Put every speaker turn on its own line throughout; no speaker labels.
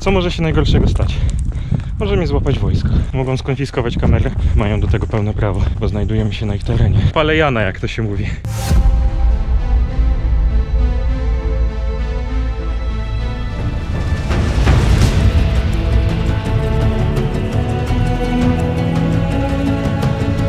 Co może się najgorszego stać? Może mnie złapać wojsko. Mogą skonfiskować kamerę. Mają do tego pełne prawo, bo znajdujemy się na ich terenie. Palejana, jak to się mówi.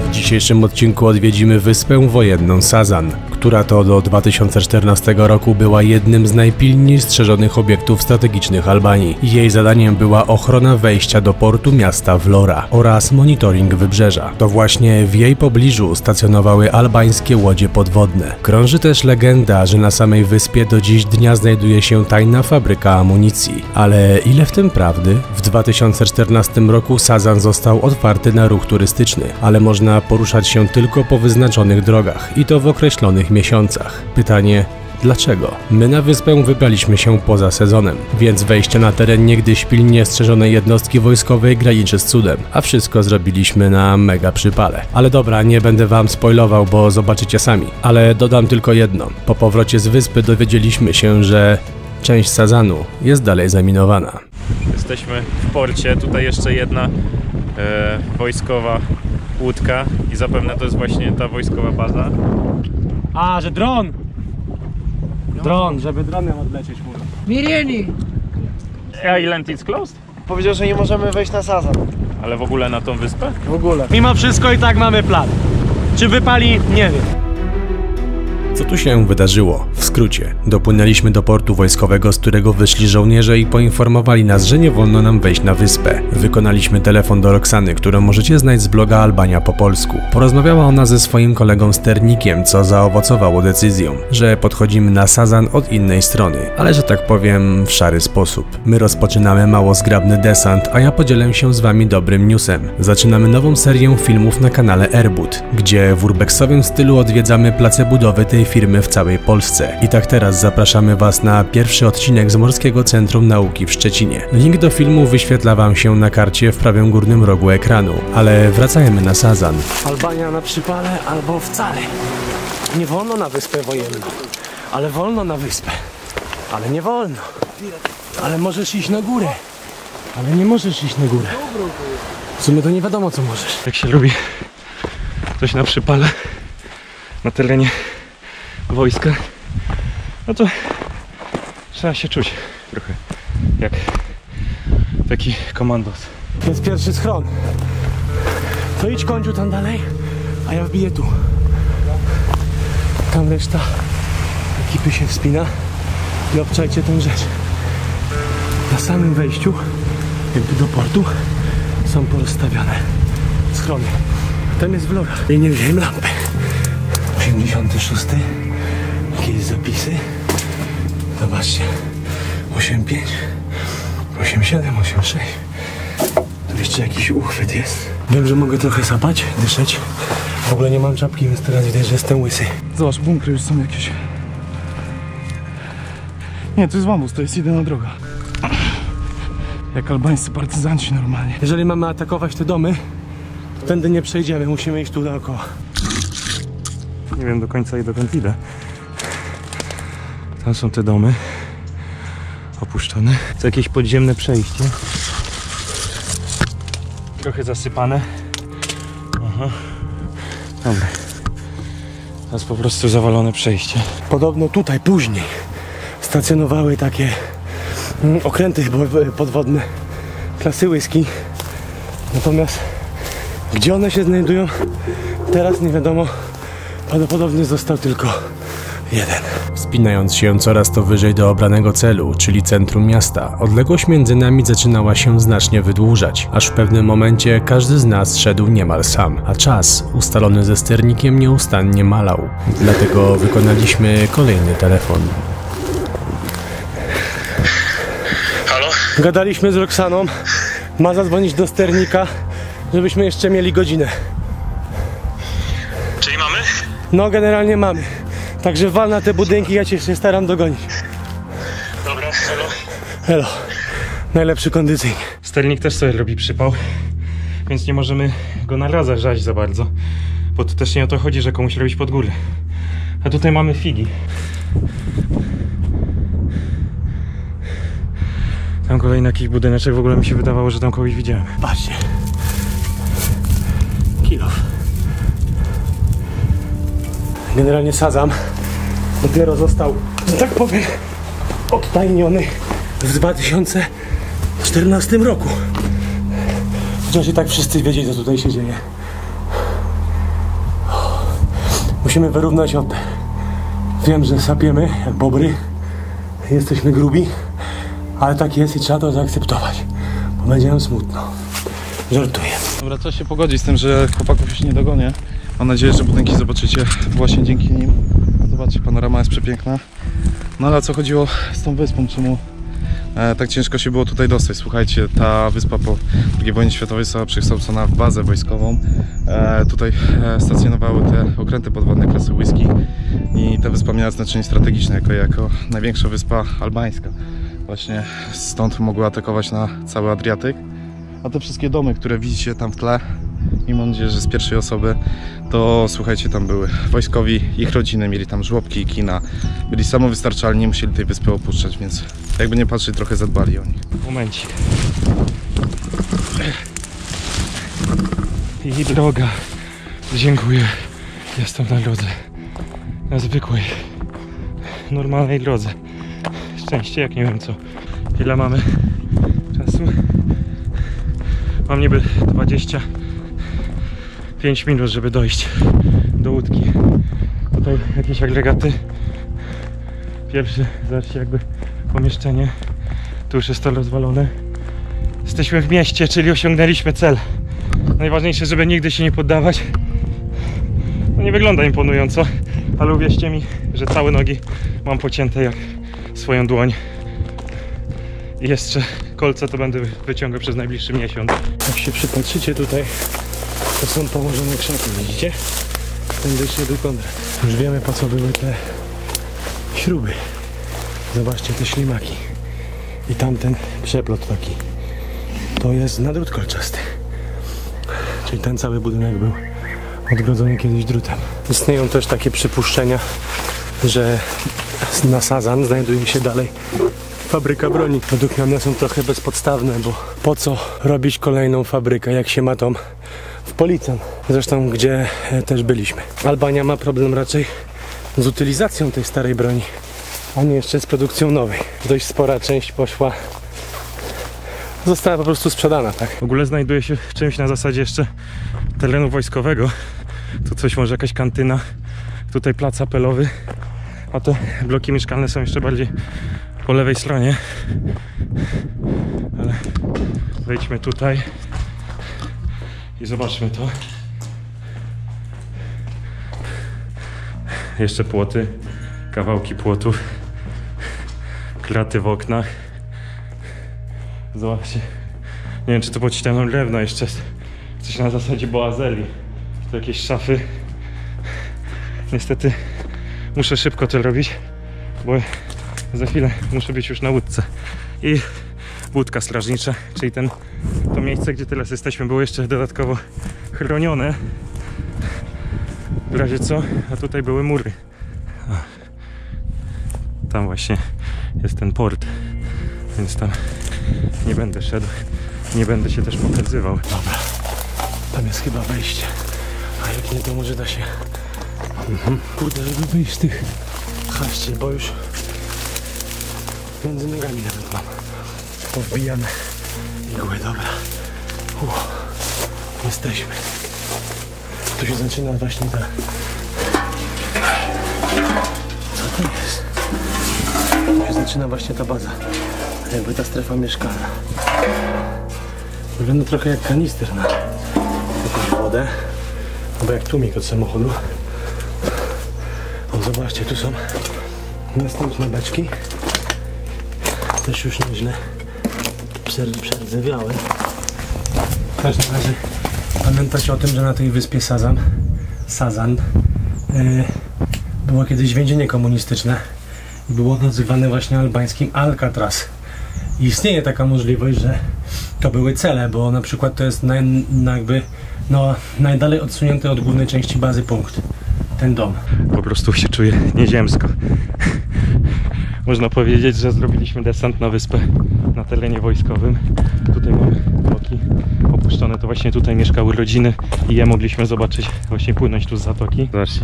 W dzisiejszym odcinku odwiedzimy wyspę wojenną Sazan, która to do 2014 roku była jednym z najpilniej strzeżonych obiektów strategicznych Albanii. Jej zadaniem była ochrona wejścia do portu miasta Vlora oraz monitoring wybrzeża. To właśnie w jej pobliżu stacjonowały albańskie łodzie podwodne. Krąży też legenda, że na samej wyspie do dziś dnia znajduje się tajna fabryka amunicji. Ale ile w tym prawdy? W 2014 roku Sazan został otwarty na ruch turystyczny, ale można poruszać się tylko po wyznaczonych drogach i to w określonych miesiącach. Pytanie, dlaczego? My na wyspę wybraliśmy się poza sezonem, więc wejście na teren niegdyś pilnie strzeżonej jednostki wojskowej graniczy z cudem, a wszystko zrobiliśmy na mega przypale. Ale dobra, nie będę wam spoilował, bo zobaczycie sami. Ale dodam tylko jedno. Po powrocie z wyspy dowiedzieliśmy się, że część Sazanu jest dalej zaminowana.
Jesteśmy w porcie, tutaj jeszcze jedna wojskowa łódka i zapewne to jest właśnie ta wojskowa baza.
A, że dron! Dron, żeby dronem odlecieć mówię.
Mirieni!
Island is closed?
Powiedział, że nie możemy wejść na Sazan.
Ale w ogóle na tą wyspę?
W ogóle. Mimo wszystko i tak mamy plan. Czy wypali? Nie wiem.
Co tu się wydarzyło? W skrócie, dopłynęliśmy do portu wojskowego, z którego wyszli żołnierze i poinformowali nas, że nie wolno nam wejść na wyspę. Wykonaliśmy telefon do Roxany, którą możecie znać z bloga Albania po polsku. Porozmawiała ona ze swoim kolegą sternikiem, co zaowocowało decyzją, że podchodzimy na Sazan od innej strony, ale że tak powiem w szary sposób. My rozpoczynamy mało zgrabny desant, a ja podzielę się z wami dobrym newsem. Zaczynamy nową serię filmów na kanale Airbud, gdzie w urbexowym stylu odwiedzamy place budowy tej firmy w całej Polsce. I tak teraz zapraszamy was na pierwszy odcinek z Morskiego Centrum Nauki w Szczecinie. Link do filmu wyświetla wam się na karcie w prawym górnym rogu ekranu. Ale wracajmy na Sazan.
Albania na przypale albo wcale. Nie wolno na wyspę wojenną. Ale wolno na wyspę. Ale nie wolno. Ale możesz iść na górę. Ale nie możesz iść na górę. W sumie to nie wiadomo co możesz.
Jak się lubi coś na przypale na terenie wojska, no to trzeba się czuć trochę jak taki komandos.
To jest pierwszy schron. To idź końcu tam dalej, a ja wbiję tu. Tam reszta ekipy się wspina i obczajcie tą rzecz. Na samym wejściu, jakby do portu, są porozstawiane schrony. Tam jest Vlora. I nie wziąłem lampy. 86. Jakieś zapisy. Zobaczcie. 85, 87, 86. Tu jeszcze jakiś uchwyt jest. Wiem, że mogę trochę sapać, dyszeć. W ogóle nie mam czapki, więc teraz widać, że jestem łysy.
Zobacz, bunkry już są jakieś. Nie, to jest wąwóz, to jest jedyna droga. Jak albańscy partyzanci normalnie.
Jeżeli mamy atakować te domy, to tędy nie przejdziemy, musimy iść tu dookoła.
Nie wiem do końca i dokąd idę. Tam są te domy opuszczone. To jakieś podziemne przejście. Trochę zasypane. Aha. Dobra. Teraz po prostu zawalone przejście.
Podobno tutaj później stacjonowały takie okręty podwodne klasy whisky. Natomiast gdzie one się znajdują, teraz nie wiadomo. Prawdopodobnie został tylko jeden.
Wspinając się coraz to wyżej do obranego celu, czyli centrum miasta, odległość między nami zaczynała się znacznie wydłużać, aż w pewnym momencie każdy z nas szedł niemal sam, a czas ustalony ze sternikiem nieustannie malał. Dlatego wykonaliśmy kolejny telefon.
Halo? Gadaliśmy z Roxaną, ma zadzwonić do sternika, żebyśmy jeszcze mieli godzinę.
Czyli mamy?
No generalnie mamy. Także wal na te budynki, ja cię się staram dogonić.
Dobra, hello.
Hello. Najlepszy kondycyjnie.
Sternik też sobie robi przypał, więc nie możemy go narażać za bardzo. Bo to też nie o to chodzi, że komuś robić pod górę. A tutaj mamy figi. Tam kolejny jakiś budyneczek, w ogóle mi się wydawało, że tam kogoś widziałem.
Patrzcie. Kilof. Generalnie Sazam dopiero został, że tak powiem, odtajniony w 2014 roku. Chociaż i tak wszyscy wiedzieli, co tutaj się dzieje. Musimy wyrównać oddech. Wiem, że sapiemy jak bobry, jesteśmy grubi, ale tak jest i trzeba to zaakceptować, bo będzie nam smutno. Żartuję.
Dobra, trzeba się pogodzić z tym, że chłopaków już nie dogonię. Mam nadzieję, że budynki zobaczycie właśnie dzięki nim. Zobaczcie, panorama jest przepiękna. No ale o co chodziło z tą wyspą, czemu tak ciężko się było tutaj dostać? Słuchajcie, ta wyspa po II wojnie światowej została przekształcona w bazę wojskową. Tutaj stacjonowały te okręty podwodne klasy Whisky i ta wyspa miała znaczenie strategiczne jako największa wyspa albańska. Właśnie stąd mogły atakować na cały Adriatyk. A te wszystkie domy, które widzicie tam w tle, mimo nadzieję, że z pierwszej osoby, to słuchajcie, tam były wojskowi, ich rodziny, mieli tam żłobki i kina, byli samowystarczalni, nie musieli tej wyspy opuszczać, więc jakby nie patrzeć, trochę zadbali o nich.
Momencik. I droga. Dziękuję. Jestem na drodze. Na zwykłej, normalnej drodze. Szczęście jak nie wiem co. Ile mamy czasu? Mam niby 25 minut, żeby dojść do łódki. Tutaj jakieś agregaty. Pierwsze, zobaczcie, jakby pomieszczenie. Tu już jest to rozwalone. Jesteśmy w mieście, czyli osiągnęliśmy cel. Najważniejsze, żeby nigdy się nie poddawać. No nie wygląda imponująco, ale uwierzcie mi, że całe nogi mam pocięte jak swoją dłoń. I jeszcze kolce to będę wyciągał przez najbliższy miesiąc.
Jak się przypatrzycie tutaj, to są położone krzaki, widzicie? Tędy szedł Konrad. Już wiemy, po co były te śruby. Zobaczcie te ślimaki. I tamten przeplot taki. To jest nadrut kolczasty. Czyli ten cały budynek był odgrodzony kiedyś drutem. Istnieją też takie przypuszczenia, że na Sazan znajduje się dalej fabryka broni. Według mnie one są trochę bezpodstawne, bo po co robić kolejną fabrykę, jak się ma tą w Polican. Zresztą, gdzie też byliśmy. Albania ma problem raczej z utylizacją tej starej broni, a nie jeszcze z produkcją nowej. Dość spora część poszła, została po prostu sprzedana, tak?
W ogóle znajduje się czymś na zasadzie jeszcze terenu wojskowego. Tu coś, może jakaś kantyna. Tutaj plac apelowy. A te bloki mieszkalne są jeszcze bardziej po lewej stronie. Ale wejdźmy tutaj i zobaczmy to. Jeszcze płoty, kawałki płotów, kraty w oknach. Zobaczcie. Nie wiem, czy to pocisnąłem drewno jeszcze. Coś na zasadzie boazeli. Tu jakieś szafy. Niestety muszę szybko to robić, bo za chwilę muszę być już na łódce. I łódka strażnicza, czyli to miejsce, gdzie teraz jesteśmy, było jeszcze dodatkowo chronione. W razie co, a tutaj były mury. Tam właśnie jest ten port, więc tam nie będę szedł. Nie będę się też pokazywał.
Dobra, tam jest chyba wejście. A jak nie, to może da się... Kurde, żeby wyjść z tych haści, bo już między nogami nawet mam powbijane igły. Dobra. Jesteśmy. Tu się zaczyna właśnie ta... Co to jest? Tu się zaczyna właśnie ta baza. Jakby ta strefa mieszkalna. Wygląda trochę jak kanister na jakąś wodę. Albo jak tłumik od samochodu. O, zobaczcie, tu są następne beczki. Też już nieźle przerdzewiałe. W każdym razie pamiętajcie o tym, że na tej wyspie Sazan było kiedyś więzienie komunistyczne. Było nazywane właśnie albańskim Alcatraz. I istnieje taka możliwość, że to były cele, bo na przykład to jest najdalej odsunięty od głównej części bazy punkt. Ten dom.
Po prostu się czuję nieziemsko. Można powiedzieć, że zrobiliśmy desant na wyspę terenie wojskowym. Tutaj mamy bloki opuszczone, to właśnie tutaj mieszkały rodziny i je mogliśmy zobaczyć, właśnie płynąć tu z zatoki. Zobaczcie,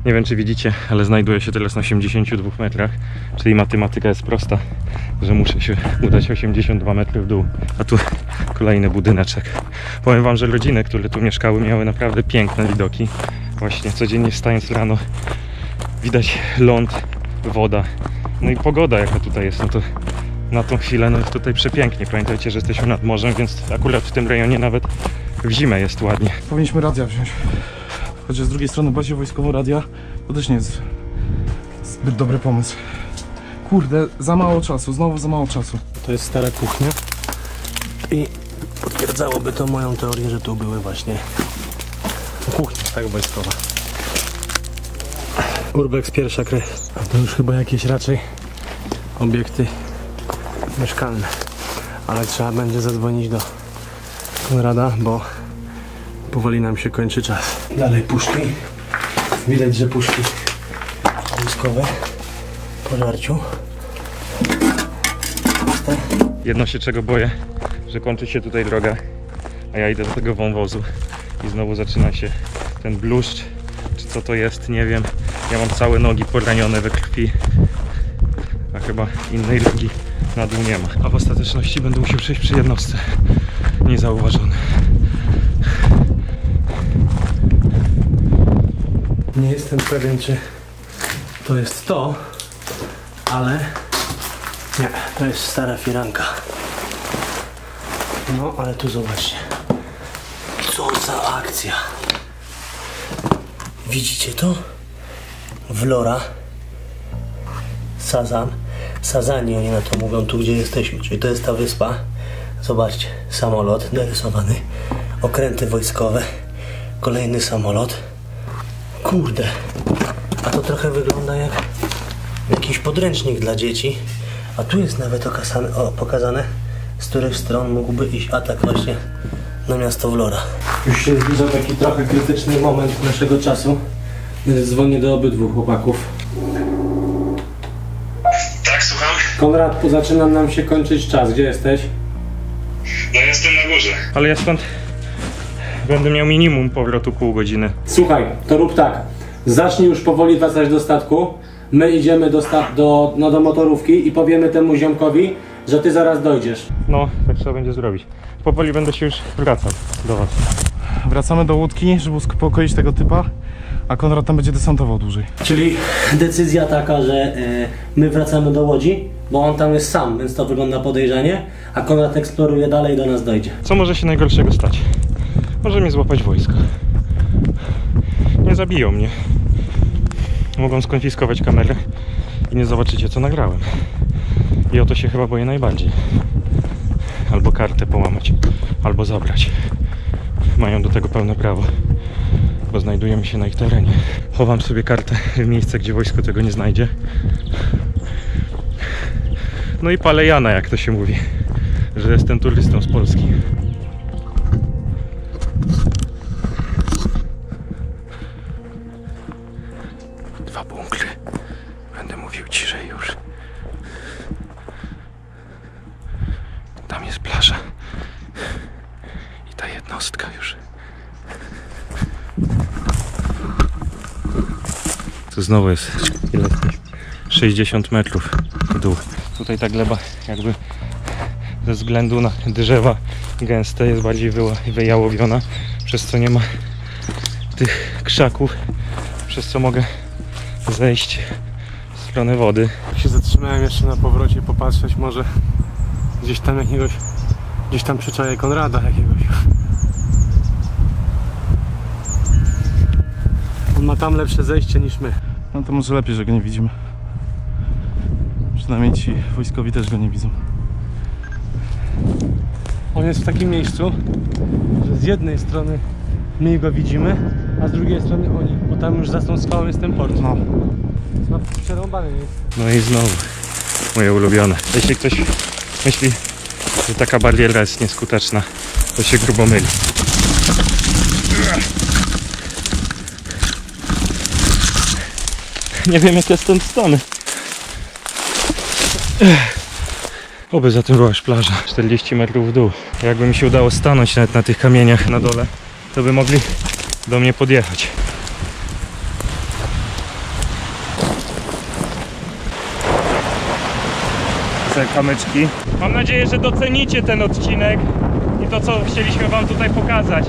nie wiem czy widzicie, ale znajduję się teraz na 82 metrach, czyli matematyka jest prosta, że muszę się udać 82 metry w dół, a tu kolejny budyneczek. Powiem wam, że rodziny, które tu mieszkały, miały naprawdę piękne widoki. Właśnie codziennie wstając rano widać ląd, woda, no i pogoda jaka tutaj jest, no to na tą chwilę no jest tutaj przepięknie. Pamiętajcie, że jesteśmy nad morzem, więc akurat w tym rejonie nawet w zimę jest ładnie.
Powinniśmy radia wziąć. Chociaż z drugiej strony w bazie wojskowo radia to też nie jest zbyt dobry pomysł. Kurde, za mało czasu, znowu za mało czasu.
To jest stara kuchnia i potwierdzałoby to moją teorię, że tu były właśnie kuchnia, tak, wojskowa. Urbex pierwsza krew. A to już chyba jakieś raczej obiekty mieszkalne. Ale trzeba będzie zadzwonić do Konrada, bo powoli nam się kończy czas. Dalej puszki. Widać, że puszki wojskowe po żarciu.
Jedno się czego boję, że kończy się tutaj droga, a ja idę do tego wąwozu i znowu zaczyna się ten bluszcz, czy co to jest, nie wiem. Ja mam całe nogi poranione we krwi, a chyba innej drogi na dół nie ma. A w ostateczności będę musiał przejść przy jednostce, niezauważony.
Nie jestem pewien, czy to jest to, ale nie, to jest stara firanka. No, ale tu zobaczcie. Co za akcja. Widzicie to? Vlora, Sazan, Sazani oni na to mówią, tu gdzie jesteśmy, czyli to jest ta wyspa. Zobaczcie, samolot narysowany, okręty wojskowe, kolejny samolot. Kurde, a to trochę wygląda jak jakiś podręcznik dla dzieci. A tu jest nawet pokazane, z których stron mógłby iść atak właśnie na miasto Vlora. Już się zbliża taki trochę krytyczny moment naszego czasu. Dzwonię do obydwu chłopaków.
Tak, słucham?
Konrad, zaczyna nam się kończyć czas. Gdzie jesteś?
No jestem na górze. Ale ja stąd będę miał minimum powrotu pół godziny.
Słuchaj, to rób tak. Zacznij już powoli wracać do statku. My idziemy do motorówki i powiemy temu ziomkowi, że ty zaraz dojdziesz.
No, tak trzeba będzie zrobić. Powoli będę się już wracał do was.
Wracamy do łódki, żeby uspokoić tego typa, a Konrad tam będzie desantował dłużej.
Czyli decyzja taka, że my wracamy do Łodzi, bo on tam jest sam, więc to wygląda podejrzanie, a Konrad eksploruje dalej i do nas dojdzie.
Co może się najgorszego stać? Może mnie złapać wojsko. Nie zabiją mnie. Mogą skonfiskować kamerę i nie zobaczycie, co nagrałem. I o to się chyba boję najbardziej. Albo kartę połamać, albo zabrać. Mają do tego pełne prawo, bo znajdujemy się na ich terenie. Chowam sobie kartę w miejsce, gdzie wojsko tego nie znajdzie. No i palę Jana, jak to się mówi, że jestem turystą z Polski. Dwa bunkry. Będę mówił ciszej już. Tam jest plaża. I ta jednostka już. Tu znowu jest ile? 60 metrów w dół. Tutaj ta gleba jakby ze względu na drzewa gęste jest bardziej wyjałowiona, przez co nie ma tych krzaków, przez co mogę zejść w stronę wody.
Się zatrzymałem jeszcze na powrocie popatrzeć, może gdzieś tam przyczaję Konrada jakiegoś. On ma tam lepsze zejście niż my.
No to może lepiej, że go nie widzimy. Przynajmniej ci wojskowi też go nie widzą.
On jest w takim miejscu, że z jednej strony my go widzimy, a z drugiej strony oni, bo tam już za tą skałą jest ten port.
No.
No, przerąbany jest.
No i znowu moje ulubione. Jeśli ktoś myśli, że taka bariera jest nieskuteczna, to się grubo myli. Nie wiem, jak ja stąd stanę. Oby za tym była już plaża. 40 metrów w dół. Jakby mi się udało stanąć nawet na tych kamieniach na dole, to by mogli do mnie podjechać. Te kamyczki. Mam nadzieję, że docenicie ten odcinek i to, co chcieliśmy wam tutaj pokazać.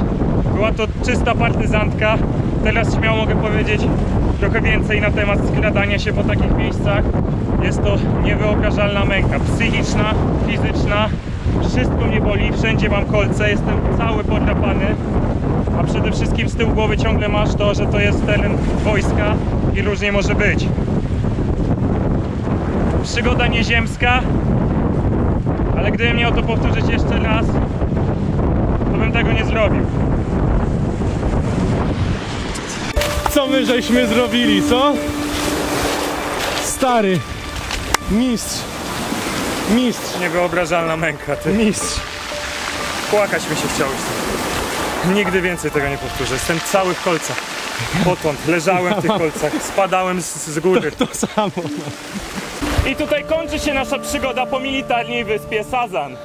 Była to czysta partyzantka. Teraz śmiało mogę powiedzieć trochę więcej na temat skradania się po takich miejscach. Jest to niewyobrażalna męka. Psychiczna, fizyczna. Wszystko mnie boli, wszędzie mam kolce, jestem cały podrapany. A przede wszystkim z tyłu głowy ciągle masz to, że to jest teren wojska i różnie może być. Przygoda nieziemska, ale gdybym miał to powtórzyć jeszcze raz, to bym tego nie zrobił.
Co my żeśmy zrobili, co? Stary mistrz. Mistrz.
Niewyobrażalna męka, ty.
Mistrz.
Płakać mi się chciało. Nigdy więcej tego nie powtórzę. Jestem cały w kolcach. Potąd leżałem w tych kolcach, spadałem z góry.
To samo.
I tutaj kończy się nasza przygoda po militarnej wyspie Sazan.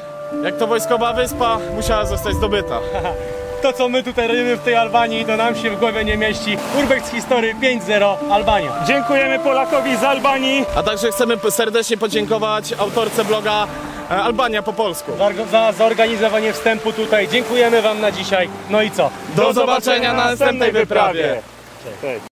Jak to wojskowa wyspa musiała zostać zdobyta.
To, co my tutaj robimy w tej Albanii, to nam się w głowie nie mieści. Urbex History 5-0 Albania.
Dziękujemy Polakowi z Albanii.
A także chcemy serdecznie podziękować autorce bloga Albania po polsku.
Za zorganizowanie wstępu tutaj. Dziękujemy wam na dzisiaj. No i co?
Do zobaczenia na następnej wyprawie.
Cześć.